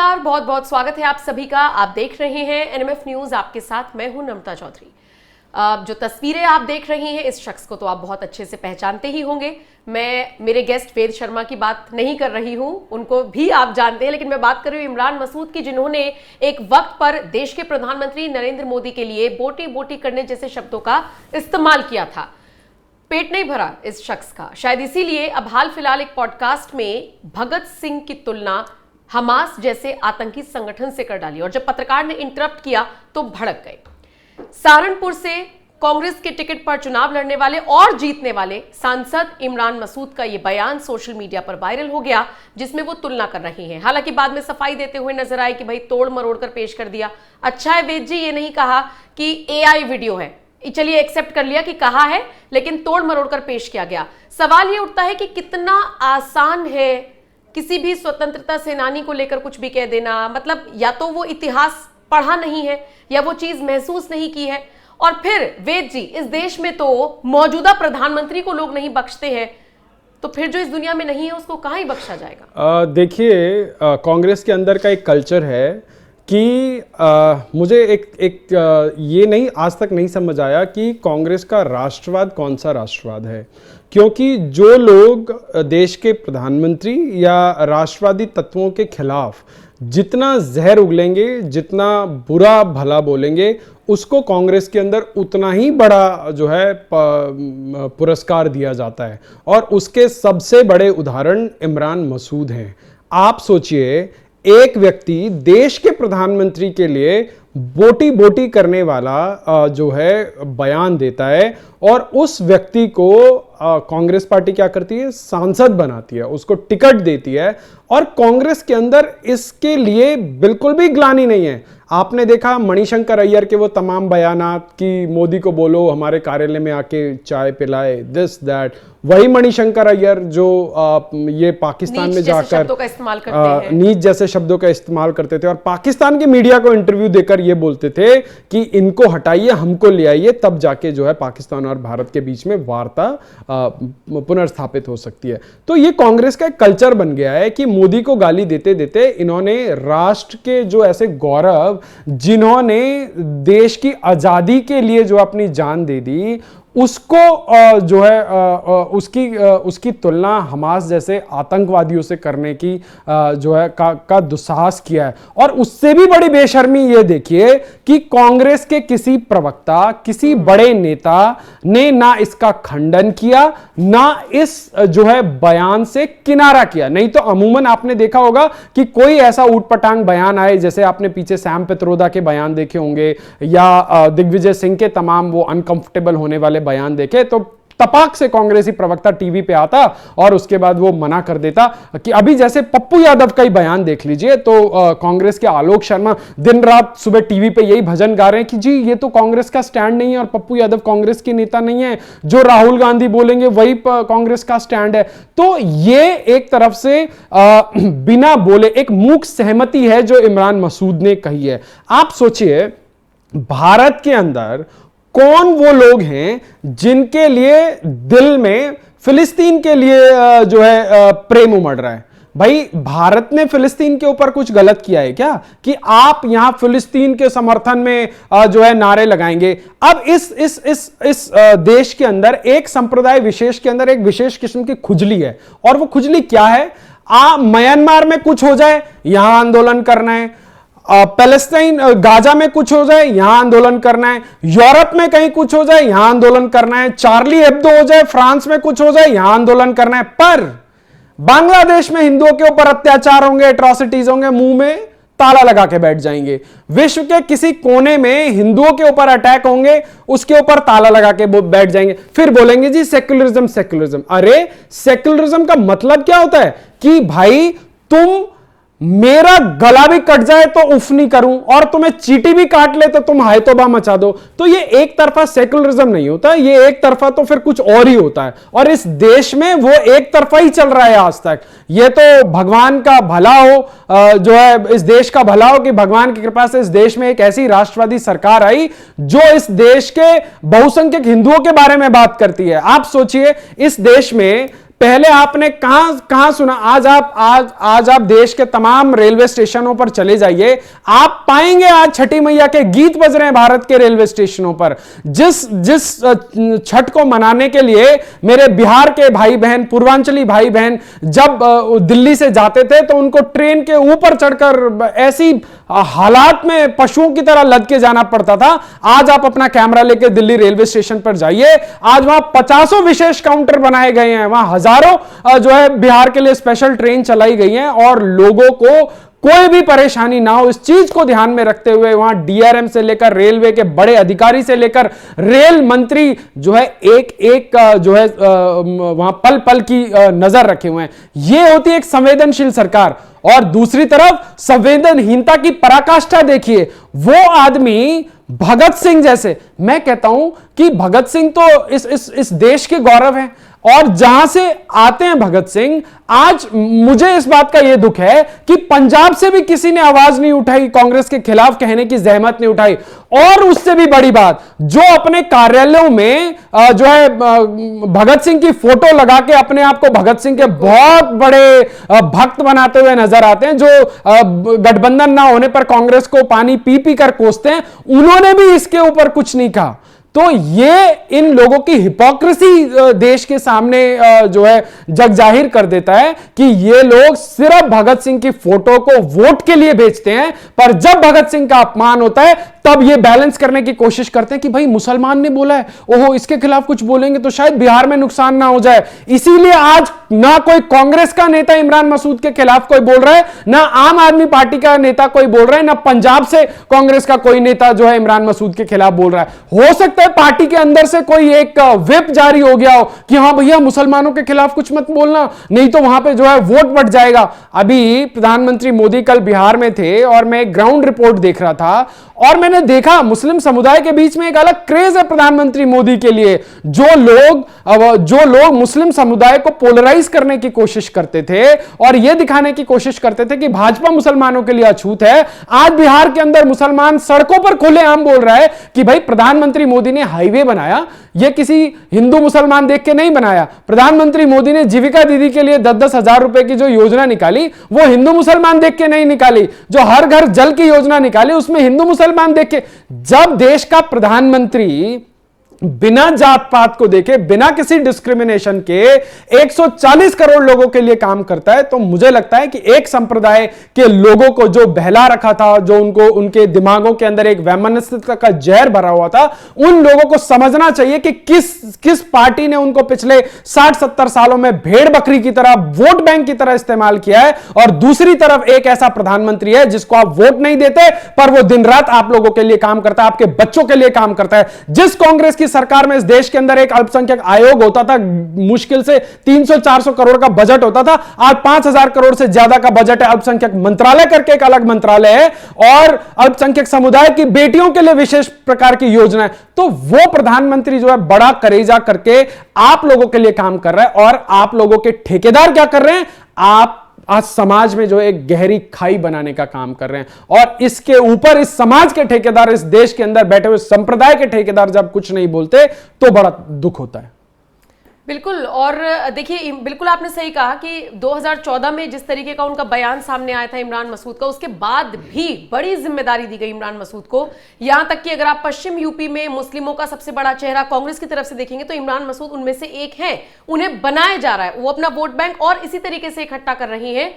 नमस्कार, बहुत बहुत स्वागत है आप सभी का। आप देख रहे हैं एनएमएफ न्यूज, आपके साथ मैं हूं नम्रता चौधरी। जो तस्वीरें आप देख रहे हैं, इस शख्स को तो आप बहुत अच्छे से पहचानते ही होंगे। मैं मेरे गेस्ट वेद शर्मा की बात नहीं कर रही हूं, उनको भी आप जानते हैं, लेकिन मैं बात कर रही हूं इमरान मसूद की, जिन्होंने एक वक्त पर देश के प्रधानमंत्री नरेंद्र मोदी के लिए बोटी बोटी करने जैसे शब्दों का इस्तेमाल किया था। पेट नहीं भरा इस शख्स का, शायद इसीलिए अब हाल फिलहाल एक पॉडकास्ट में भगत सिंह की तुलना हमास जैसे आतंकी संगठन से कर डाली, और जब पत्रकार ने इंटरप्ट किया तो भड़क गए। सहारनपुर से कांग्रेस के टिकट पर चुनाव लड़ने वाले और जीतने वाले सांसद इमरान मसूद का यह बयान सोशल मीडिया पर वायरल हो गया, जिसमें वो तुलना कर रहे हैं। हालांकि बाद में सफाई देते हुए नजर आए कि भाई तोड़ मरोड़ कर पेश कर दिया। अच्छा है वेद जी, ये नहीं कहा कि एआई वीडियो है, चलिए एक्सेप्ट कर लिया कि कहा है, लेकिन तोड़ मरोड़ कर पेश किया गया। सवाल ये उठता है कि कितना आसान है किसी भी स्वतंत्रता सेनानी को लेकर कुछ भी कह देना। मतलब या तो वो इतिहास पढ़ा नहीं है या वो चीज महसूस नहीं की है। और फिर वेद जी, इस देश में तो मौजूदा प्रधानमंत्री को लोग नहीं बख्शते हैं, तो फिर जो इस दुनिया में नहीं है उसको कहां ही बख्शा जाएगा। देखिए, कांग्रेस के अंदर का एक कल्चर है कि मुझे ये नहीं आज तक नहीं समझ आया कि कांग्रेस का राष्ट्रवाद कौन सा राष्ट्रवाद है। क्योंकि जो लोग देश के प्रधानमंत्री या राष्ट्रवादी तत्वों के खिलाफ जितना जहर उगलेंगे, जितना बुरा भला बोलेंगे, उसको कांग्रेस के अंदर उतना ही बड़ा जो है पुरस्कार दिया जाता है। और उसके सबसे बड़े उदाहरण इमरान मसूद हैं। आप सोचिए, एक व्यक्ति देश के प्रधानमंत्री के लिए बोटी बोटी करने वाला जो है बयान देता है, और उस व्यक्ति को कांग्रेस पार्टी क्या करती है, सांसद बनाती है, उसको टिकट देती है। और कांग्रेस के अंदर इसके लिए बिल्कुल भी ग्लानि नहीं है। आपने देखा मणिशंकर अय्यर के वो तमाम बयानात कि मोदी को बोलो हमारे कार्यालय में आके चाय पिलाए, दिस दैट। वही मणिशंकर अय्यर जो ये पाकिस्तान में जाकर नीच जैसे शब्दों का इस्तेमाल करते थे और पाकिस्तान की मीडिया को इंटरव्यू देकर ये बोलते थे कि इनको हटाइए, हमको ले आइए, तब जाके जो है पाकिस्तान और भारत के बीच में वार्ता पुनर्स्थापित हो सकती है। तो ये कांग्रेस का एक कल्चर बन गया है कि मोदी को गाली देते देते इन्होंने राष्ट्र के जो ऐसे गौरव, जिन्होंने देश की आजादी के लिए जो अपनी जान दे दी, उसको जो है उसकी तुलना हमास जैसे आतंकवादियों से करने की जो है का दुस्साहस किया है। और उससे भी बड़ी बेशर्मी ये देखिए कि कांग्रेस के किसी प्रवक्ता, किसी बड़े नेता ने ना इसका खंडन किया, ना इस जो है बयान से किनारा किया। नहीं तो अमूमन आपने देखा होगा कि कोई ऐसा ऊटपटांग बयान आए, जैसे आपने पीछे सैम पित्रोदा के बयान देखे होंगे या दिग्विजय सिंह के तमाम वो अनकंफर्टेबल होने वाले बयान देखे, तो तपाक से कांग्रेसी प्रवक्ता टीवी पे आता और उसके बाद वो मना कर देता। कि अभी जैसे पप्पू यादव का ही बयान देख लीजिए, तो कांग्रेस के आलोक शर्मा दिन रात सुबह टीवी पे यही भजन गा रहे हैं कि जी ये तो कांग्रेस का स्टैंड नहीं है और पप्पू यादव कांग्रेस के नेता नहीं है, जो राहुल गांधी बोलेंगे वही कांग्रेस का स्टैंड है। तो ये एक तरफ से बिना बोले एक मूक सहमति है जो इमरान मसूद ने कही है। आप सोचिए, भारत के अंदर कौन वो लोग हैं जिनके लिए दिल में फिलिस्तीन के लिए जो है प्रेम उमड़ रहा है। भाई, भारत ने फिलिस्तीन के ऊपर कुछ गलत किया है क्या कि आप यहां फिलिस्तीन के समर्थन में जो है नारे लगाएंगे? अब इस देश के अंदर एक संप्रदाय विशेष के अंदर एक विशेष किस्म की खुजली है, और वो खुजली क्या है? म्यांमार में कुछ हो जाए, यहां आंदोलन करना है। पैलेस्टाइन गाजा में कुछ हो जाए, यहां आंदोलन करना है। यूरोप में कहीं कुछ हो जाए, यहां आंदोलन करना है। चार्ली हेब्दो हो जाए, फ्रांस में कुछ हो जाए, यहां आंदोलन करना है। पर बांग्लादेश में हिंदुओं के ऊपर अत्याचार होंगे, एट्रोसिटीज होंगे, मुंह में ताला लगा के बैठ जाएंगे। विश्व के किसी कोने में हिंदुओं के ऊपर अटैक होंगे, उसके ऊपर ताला लगा के बैठ जाएंगे। फिर बोलेंगे जी सेक्युलरिज्म सेक्युलरिज्म। अरे, सेक्युलरिज्म का मतलब क्या होता है कि भाई तुम मेरा गला भी कट जाए तो उफ नहीं करूं, और तुम्हें चींटी भी काट ले तो तुम हाय तौबा मचा दो। तो ये एक तरफा सेक्युलरिज्म नहीं होता, ये एक तरफा तो फिर कुछ और ही होता है। और इस देश में वो एक तरफा ही चल रहा है आज तक। ये तो भगवान का भला हो, जो है इस देश का भला हो कि भगवान की कृपा से इस देश में एक ऐसी राष्ट्रवादी सरकार आई जो इस देश के बहुसंख्यक हिंदुओं के बारे में बात करती है। आप सोचिए, इस देश में पहले आपने कहां सुना? आज आप देश के तमाम रेलवे स्टेशनों पर चले जाइए, आप पाएंगे आज छठी मैया के गीत बज रहे हैं भारत के रेलवे स्टेशनों पर। जिस छठ को मनाने के लिए मेरे बिहार के भाई बहन, पूर्वांचली भाई बहन जब दिल्ली से जाते थे तो उनको ट्रेन के ऊपर चढ़कर ऐसी हालात में पशुओं की तरह लद के जाना पड़ता था। आज आप अपना कैमरा लेकर दिल्ली रेलवे स्टेशन पर जाइए, आज वहां 50 विशेष काउंटर बनाए गए हैं, वहां हजारों जो है बिहार के लिए स्पेशल ट्रेन चलाई गई हैं और लोगों को कोई भी परेशानी ना हो, इस चीज को ध्यान में रखते हुए वहां डीआरएम से लेकर रेलवे के बड़े अधिकारी से लेकर रेल मंत्री जो है एक जो है वहां पल पल की नजर रखे हुए हैं। यह होती है एक संवेदनशील सरकार। और दूसरी तरफ संवेदनहीनता की पराकाष्ठा देखिए, वो आदमी भगत सिंह जैसे, मैं कहता हूं कि भगत सिंह तो इस देश के गौरव हैं, और जहां से आते हैं भगत सिंह, आज मुझे इस बात का यह दुख है कि पंजाब से भी किसी ने आवाज नहीं उठाई, कांग्रेस के खिलाफ कहने की जहमत नहीं उठाई। और उससे भी बड़ी बात, जो अपने कार्यालयों में जो है भगत सिंह की फोटो लगा के अपने आप को भगत सिंह के बहुत बड़े भक्त बनाते हुए नजर आते हैं, जो गठबंधन ना होने पर कांग्रेस को पानी पी पी कर कोसते हैं, उन्होंने भी इसके ऊपर कुछ नहीं कहा। तो ये इन लोगों की हिपोक्रेसी देश के सामने जो है जग जाहिर कर देता है कि ये लोग सिर्फ भगत सिंह की फोटो को वोट के लिए बेचते हैं, पर जब भगत सिंह का अपमान होता है तब ये बैलेंस करने की कोशिश करते हैं कि भाई मुसलमान ने बोला है, ओहो इसके खिलाफ कुछ बोलेंगे तो शायद बिहार में नुकसान ना हो जाए। इसीलिए आज ना कोई कांग्रेस का नेता इमरान मसूद के खिलाफ कोई बोल रहा है, ना आम आदमी पार्टी का नेता कोई बोल रहा है, ना पंजाब से कांग्रेस का कोई नेता जो है इमरान मसूद के खिलाफ बोल रहा है। हो सकता है पार्टी के अंदर से कोई एक व्हिप जारी हो गया हो कि हां भैया मुसलमानों के खिलाफ कुछ मत बोलना, नहीं तो वहां पे जो है वोट बढ़ जाएगा। अभी प्रधानमंत्री मोदी कल बिहार में थे और मैं एक ग्राउंड रिपोर्ट देख रहा था और मैंने देखा मुस्लिम समुदाय के बीच में एक अलग क्रेज है प्रधानमंत्री मोदी के लिए। जो लोग मुस्लिम समुदाय को पोलराइज करने की कोशिश करते थे और यह दिखाने की कोशिश करते थे कि भाजपा मुसलमानों के लिए अछूत है, आज बिहार के अंदर मुसलमान सड़कों पर खुलेआम बोल रहा है कि भाई प्रधानमंत्री मोदी ने हाईवे बनाया, यह किसी हिंदू मुसलमान देख के नहीं बनाया। प्रधानमंत्री मोदी ने जीविका दीदी के लिए 10-10 हजार रुपए की जो योजना निकाली वो हिंदू मुसलमान देख के नहीं निकाली। जो हर घर जल की योजना निकाली उसमें हिंदू मुसलमान देख के। जब देश का प्रधानमंत्री बिना जात पात को देखे, बिना किसी डिस्क्रिमिनेशन के 140 करोड़ लोगों के लिए काम करता है, तो मुझे लगता है कि एक संप्रदाय के लोगों को जो बहला रखा था, जो उनके दिमागों के अंदर एक वैमनस्यता का जहर भरा हुआ था, उन लोगों को समझना चाहिए कि किस पार्टी ने उनको पिछले 60-70 सालों में भेड़ बकरी की तरह, वोट बैंक की तरह इस्तेमाल किया है। और दूसरी तरफ एक ऐसा प्रधानमंत्री है जिसको आप वोट नहीं देते, पर वो दिन रात आप लोगों के लिए काम करता है, आपके बच्चों के लिए काम करता है। जिस कांग्रेस की सरकार में इस देश के अंदर एक अल्पसंख्यक आयोग होता था, मुश्किल से 300-400 करोड़ का बजट होता था, आज 5000 करोड़ से ज्यादा का बजट है। अल्पसंख्यक मंत्रालय करके एक अलग मंत्रालय है और अल्पसंख्यक समुदाय की बेटियों के लिए विशेष प्रकार की योजना है। तो वो प्रधानमंत्री जो है बड़ा करेजा करके आप लोगों के लिए काम कर रहा है। और आप लोगों के ठेकेदार क्या कर रहे हैं? आप आज समाज में जो एक गहरी खाई बनाने का काम कर रहे हैं। और इसके ऊपर इस समाज के ठेकेदार, इस देश के अंदर बैठे हुए संप्रदाय के ठेकेदार जब कुछ नहीं बोलते तो बड़ा दुख होता है। बिल्कुल। और देखिए, बिल्कुल आपने सही कहा कि 2014 में जिस तरीके का उनका बयान सामने आया था इमरान मसूद का, उसके बाद भी बड़ी जिम्मेदारी दी गई इमरान मसूद को। यहां तक कि अगर आप पश्चिम यूपी में मुस्लिमों का सबसे बड़ा चेहरा कांग्रेस की तरफ से देखेंगे तो इमरान मसूद उनमें से एक है। उन्हें बनाया जा रहा है, वो अपना वोट बैंक और इसी तरीके से इकट्ठा कर रही है,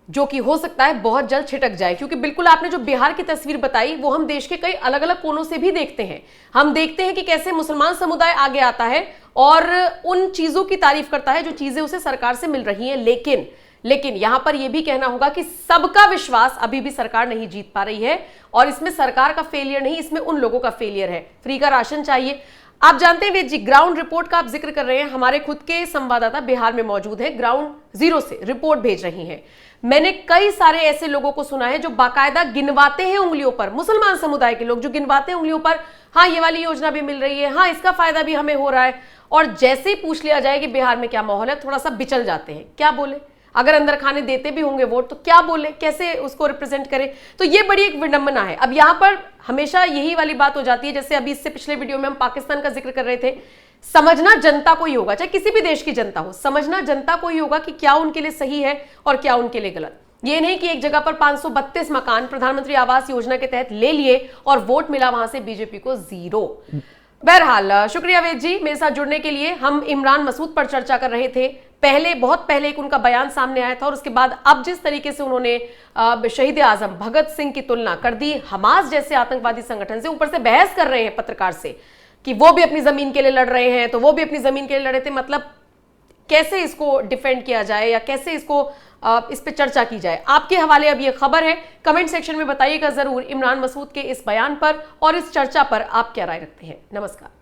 जो कि हो सकता है बहुत जल्द छिटक जाए। क्योंकि बिल्कुल आपने जो बिहार की तस्वीर बताई वो हम देश के कई अलग अलग कोनों से भी देखते हैं। हम देखते हैं कि कैसे मुसलमान समुदाय आगे आता है और उन चीजों की तारीफ करता है जो चीजें उसे सरकार से मिल रही हैं। लेकिन यहां पर यह भी कहना होगा कि सबका विश्वास अभी भी सरकार नहीं जीत पा रही है। और इसमें सरकार का फेलियर नहीं, इसमें उन लोगों का फेलियर है। फ्री का राशन चाहिए। आप जानते हैं वेद जी, ग्राउंड रिपोर्ट का आप जिक्र कर रहे हैं, हमारे खुद के संवाददाता बिहार में मौजूद है, ग्राउंड जीरो से रिपोर्ट भेज रही हैं। मैंने कई सारे ऐसे लोगों को सुना है जो बाकायदा गिनवाते हैं उंगलियों पर, मुसलमान समुदाय के लोग जो गिनवाते हैं उंगलियों पर, हाँ ये वाली योजना भी मिल रही है, हाँ इसका फायदा भी हमें हो रहा है। और जैसे ही पूछ लिया जाए कि बिहार में क्या माहौल है, थोड़ा सा बिचल जाते हैं। क्या बोले? अगर अंदर खाने देते भी होंगे वोट तो क्या बोले, कैसे उसको रिप्रेजेंट करें? तो ये बड़ी एक विडंबना है। अब यहां पर हमेशा यही वाली बात हो जाती है, जैसे अभी इससे पिछले वीडियो में हम पाकिस्तान का जिक्र कर रहे थे समझना जनता को ही होगा, चाहे किसी भी देश की जनता हो, समझना जनता को ही होगा कि क्या उनके लिए सही है और क्या उनके लिए गलत। ये नहीं कि एक जगह पर 532 मकान प्रधानमंत्री आवास योजना के तहत ले लिए और वोट मिला वहां से बीजेपी को 0। बहरहाल शुक्रिया वेद जी मेरे साथ जुड़ने के लिए। हम इमरान मसूद पर चर्चा कर रहे थे। बहुत पहले एक उनका बयान सामने आया था और उसके बाद अब जिस तरीके से उन्होंने शहीद आजम भगत सिंह की तुलना कर दी हमास जैसे आतंकवादी संगठन से, ऊपर से बहस कर रहे हैं पत्रकार से कि वो भी अपनी जमीन के लिए लड़ रहे हैं, तो वो भी अपनी जमीन के लिए लड़े थे। मतलब कैसे इसको डिफेंड किया जाए या कैसे इसको इस पे चर्चा की जाए? आपके हवाले अब ये खबर है, कमेंट सेक्शन में बताइएगा जरूर इमरान मसूद के इस बयान पर और इस चर्चा पर आप क्या राय रखते हैं। नमस्कार।